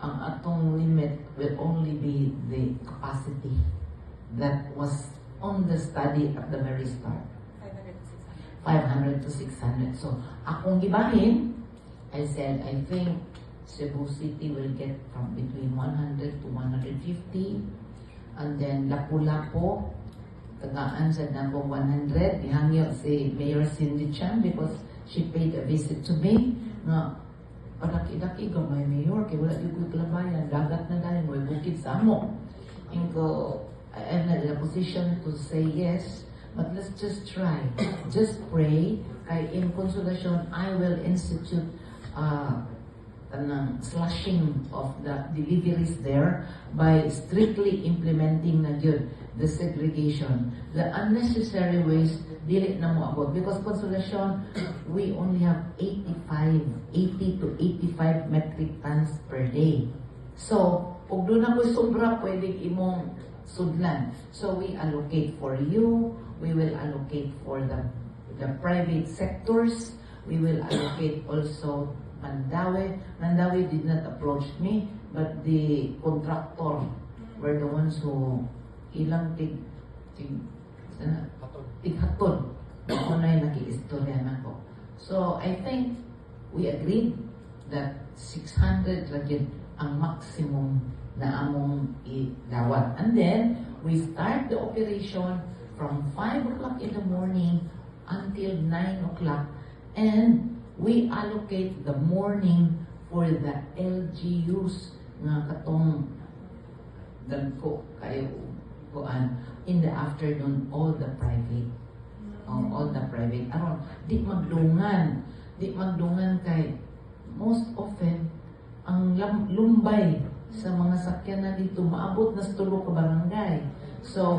ang atong limit will only be the capacity that was on the study at the very start. 500 to 600. So, akong gibahin, I said, I think Cebu City will get from between 100 to 150. And then, Lapu-Lapu, tagaan sa nabong 100. Ihangyo si Mayor Cindy Chan because she paid a visit to me. Nga, padaki-daki ka may mayor, kaya wala yung kalabayan. Dagat na dahil, may bukid sa amo. And ko, I'm not in a position to say yes. But let's just try. Just pray. Kay in Consolacion, I will institute slashing of the deliveries there by strictly implementing na yun, the segregation. The unnecessary waste, dili na mo abot. Because Consolacion, we only have 80 to 85 metric tons per day. So, kung doon ako sobra, pwede imong sudlan. So, we allocate for you. We will allocate for the private sectors. We will allocate also Mandawi. Mandawi did not approach me, but the contractor were the ones who ilang tighatod. Ako na yung nag-iistorya na ko. So, I think we agreed that 600 lagyan ang maximum na among idawat. And then, we start the operation from 5 o'clock in the morning until 9 o'clock. And we allocate the morning for the LGUs nga katong dagko kayo kuan. In the afternoon, all the private. All the private. Aron, di magdungan kay most often ang lumbay sa mga sakyanan dito maabot na sa tulo ka barangay. So,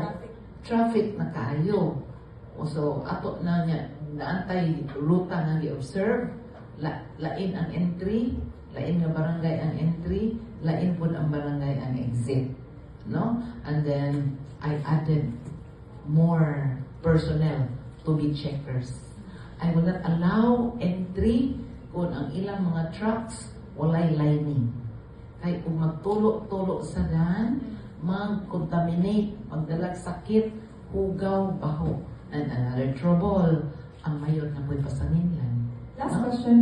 traffic na kaayo. So, ato na niya, naantay ruta nga gi-observe, lain ang entry, lain nga barangay ang entry, lain po ang barangay ang exit. No? And then, I added more personnel to be checkers. I will not allow entry kung ang ilang mga trucks walay lining. Kaya kung magtulo-tulo sa daan, mag-contaminate, magdalag sakit, hugaw, baho. And another trouble, ang mayor na po'y pasanginlan. Last question.